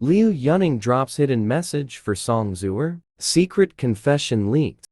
Liu Yuning drops hidden message for Song Zuer. Secret confession leaked.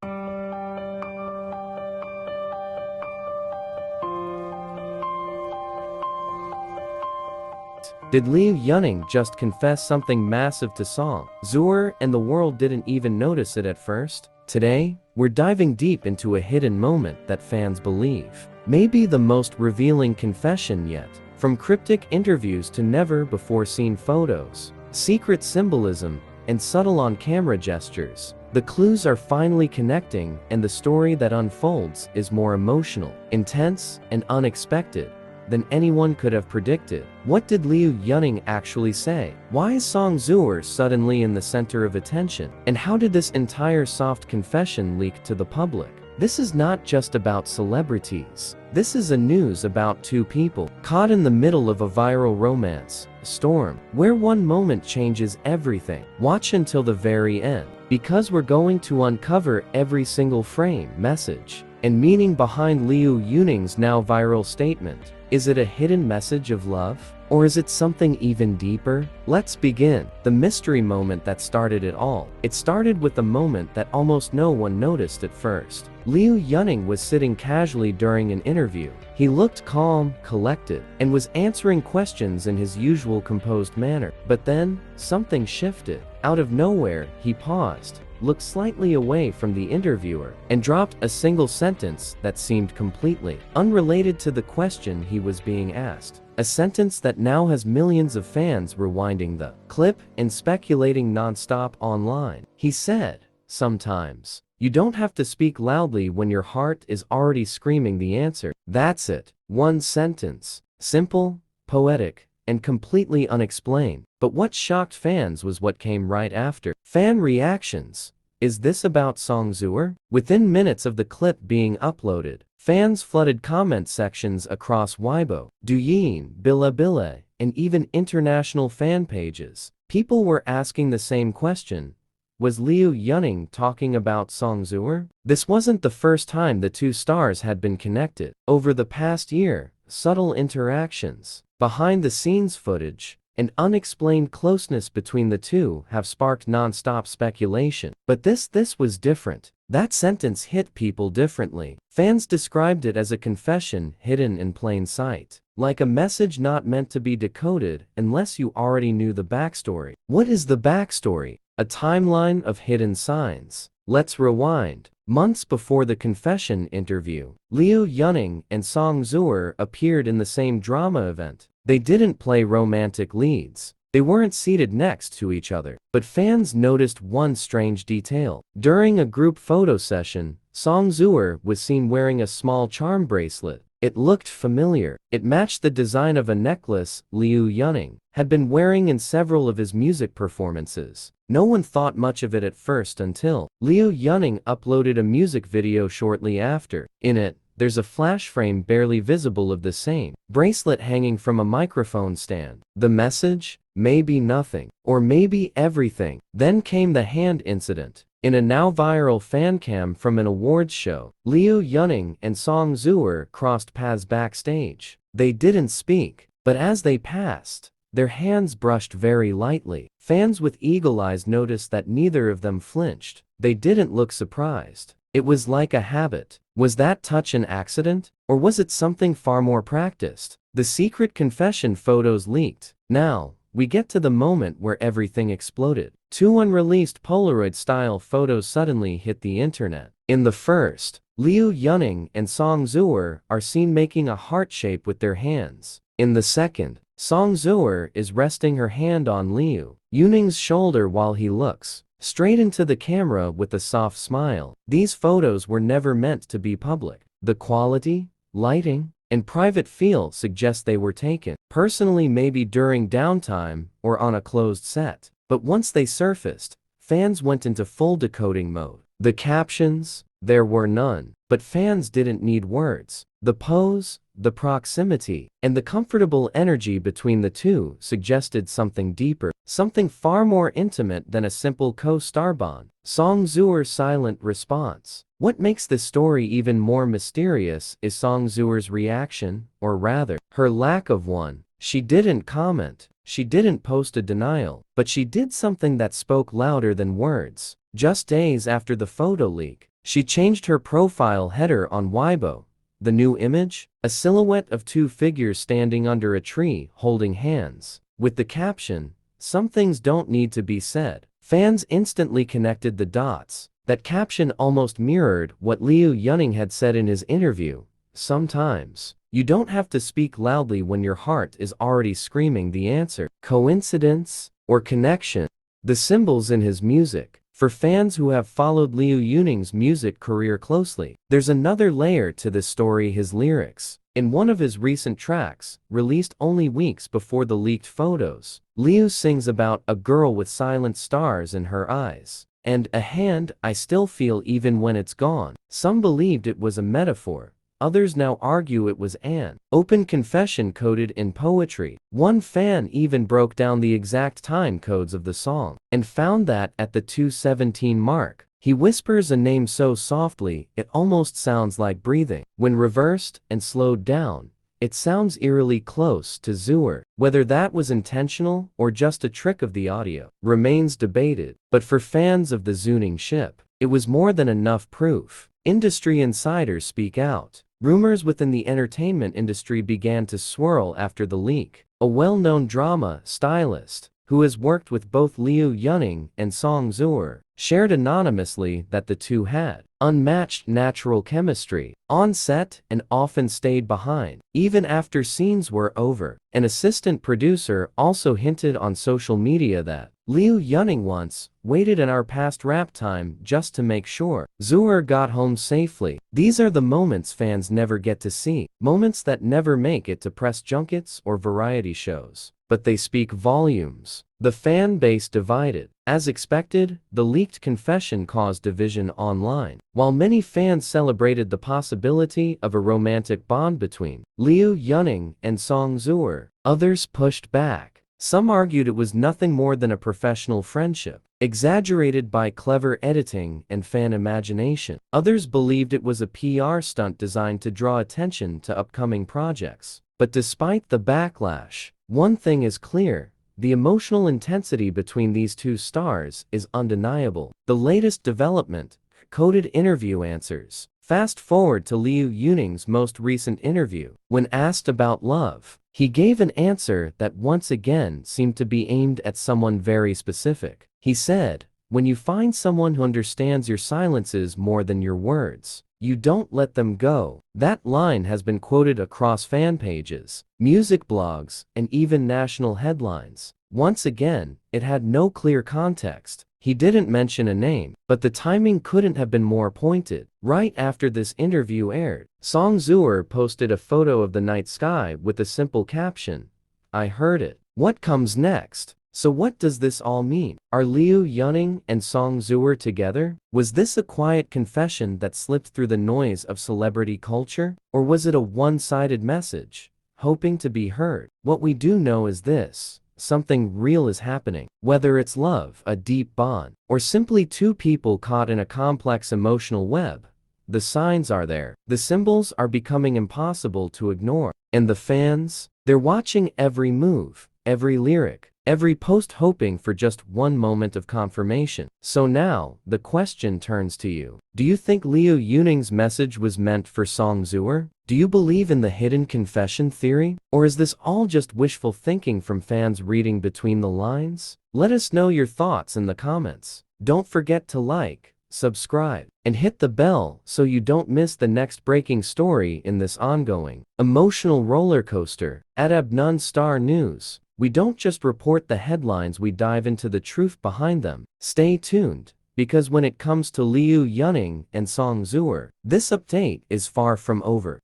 Did Liu Yuning just confess something massive to Song Zuer and the world didn't even notice it at first? Today, we're diving deep into a hidden moment that fans believe may be the most revealing confession yet. From cryptic interviews to never-before-seen photos, secret symbolism, and subtle on-camera gestures, the clues are finally connecting, and the story that unfolds is more emotional, intense, and unexpected than anyone could have predicted. What did Liu Yuning actually say? Why is Song Zuer suddenly in the center of attention? And how did this entire soft confession leak to the public? This is not just about celebrities. This is a news about two people caught in the middle of a viral romance storm, where one moment changes everything. Watch until the very end, because we're going to uncover every single frame, message, and meaning behind Liu Yuning's now viral statement. Is it a hidden message of love? Or is it something even deeper? Let's begin. The mystery moment that started it all. It started with a moment that almost no one noticed at first. Liu Yuning was sitting casually during an interview. He looked calm, collected, and was answering questions in his usual composed manner. But then, something shifted. Out of nowhere, he paused, looked slightly away from the interviewer, and dropped a single sentence that seemed completely unrelated to the question he was being asked. A sentence that now has millions of fans rewinding the clip and speculating non-stop online. He said, "Sometimes you don't have to speak loudly when your heart is already screaming the answer." That's it. One sentence. Simple, poetic, and completely unexplained. But what shocked fans was what came right after. Fan reactions. Is this about Song Zuer? Within minutes of the clip being uploaded, fans flooded comment sections across Weibo, Douyin, Bilibili, and even international fan pages. People were asking the same question. Was Liu Yuning talking about Song Zuer? This wasn't the first time the two stars had been connected. Over the past year, subtle interactions, behind-the-scenes footage, and unexplained closeness between the two have sparked non-stop speculation. But this was different. That sentence hit people differently. Fans described it as a confession hidden in plain sight, like a message not meant to be decoded unless you already knew the backstory. What is the backstory? A timeline of hidden signs. Let's rewind. Months before the confession interview, Liu Yuning and Song Zuer appeared in the same drama event. They didn't play romantic leads. They weren't seated next to each other. But fans noticed one strange detail. During a group photo session, Song Zuer was seen wearing a small charm bracelet. It looked familiar. It matched the design of a necklace Liu Yuning had been wearing in several of his music performances. No one thought much of it at first until Liu Yuning uploaded a music video shortly after. In it, there's a flash frame barely visible of the same bracelet hanging from a microphone stand. The message? Maybe nothing. Or maybe everything. Then came the hand incident. In a now viral fan cam from an awards show, Liu Yuning and Song Zuer crossed paths backstage. They didn't speak, but as they passed, their hands brushed very lightly. Fans with eagle eyes noticed that neither of them flinched. They didn't look surprised. It was like a habit. Was that touch an accident? Or was it something far more practiced? The secret confession photos leaked. Now, we get to the moment where everything exploded. Two unreleased Polaroid-style photos suddenly hit the internet. In the first, Liu Yuning and Song Zuer are seen making a heart shape with their hands. In the second, Song Zuer is resting her hand on Liu Yuning's shoulder while he looks straight into the camera with a soft smile. These photos were never meant to be public. The quality, lighting, and private feel suggest they were taken personally, maybe during downtime or on a closed set. But once they surfaced, fans went into full decoding mode. The captions? There were none. But fans didn't need words. The pose, the proximity, and the comfortable energy between the two suggested something deeper, something far more intimate than a simple co-star bond. Song Zuer's silent response. What makes this story even more mysterious is Song Zuer's reaction, or rather, her lack of one. She didn't comment. she didn't post a denial, but she did something that spoke louder than words. Just days after the photo leak, she changed her profile header on Weibo. The new image? A silhouette of two figures standing under a tree holding hands. With the caption, "Some things don't need to be said." Fans instantly connected the dots. That caption almost mirrored what Liu Yuning had said in his interview. Sometimes, you don't have to speak loudly when your heart is already screaming the answer. Coincidence? Or connection? The symbols in his music. For fans who have followed Liu Yuning's music career closely, there's another layer to this story: his lyrics. In one of his recent tracks, released only weeks before the leaked photos, Liu sings about a girl with silent stars in her eyes, and a hand I still feel even when it's gone. Some believed it was a metaphor. Others now argue it was an open confession coded in poetry. One fan even broke down the exact time codes of the song, and found that at the 2:17 mark, he whispers a name so softly it almost sounds like breathing. When reversed and slowed down, it sounds eerily close to Zuer. Whether that was intentional or just a trick of the audio remains debated, but for fans of the Zuning ship, it was more than enough proof. Industry insiders speak out. Rumors within the entertainment industry began to swirl after the leak. A well-known drama stylist, who has worked with both Liu Yuning and Song Zuer, shared anonymously that the two had unmatched natural chemistry on set and often stayed behind, even after scenes were over. An assistant producer also hinted on social media that Liu Yuning once waited in our past rap time just to make sure Zuer got home safely. These are the moments fans never get to see, moments that never make it to press junkets or variety shows, but they speak volumes. The fan base divided. As expected, the leaked confession caused division online. While many fans celebrated the possibility of a romantic bond between Liu Yuning and Song Zuer, others pushed back. Some argued it was nothing more than a professional friendship, exaggerated by clever editing and fan imagination. Others believed it was a PR stunt designed to draw attention to upcoming projects. But despite the backlash, one thing is clear: the emotional intensity between these two stars is undeniable. The latest development: coded interview answers. Fast forward to Liu Yuning's most recent interview. When asked about love, he gave an answer that once again seemed to be aimed at someone very specific. He said, "When you find someone who understands your silences more than your words, you don't let them go." That line has been quoted across fan pages, music blogs, and even national headlines. Once again, it had no clear context. He didn't mention a name, but the timing couldn't have been more pointed. Right after this interview aired, Song Zuer posted a photo of the night sky with a simple caption, "I heard it. What comes next?" So what does this all mean? Are Liu Yuning and Song Zuer together? Was this a quiet confession that slipped through the noise of celebrity culture? Or was it a one-sided message, hoping to be heard? What we do know is this: something real is happening. Whether it's love, a deep bond, or simply two people caught in a complex emotional web, the signs are there. The symbols are becoming impossible to ignore. And the fans? They're watching every move, every lyric, every post, hoping for just one moment of confirmation. So now, the question turns to you. Do you think Liu Yuning's message was meant for Song Zuer? Do you believe in the hidden confession theory? Or is this all just wishful thinking from fans reading between the lines? Let us know your thoughts in the comments. Don't forget to like, subscribe, and hit the bell so you don't miss the next breaking story in this ongoing emotional roller coaster. At Abnun Star News, we don't just report the headlines, we dive into the truth behind them. Stay tuned, because when it comes to Liu Yuning and Song Zuer, this update is far from over.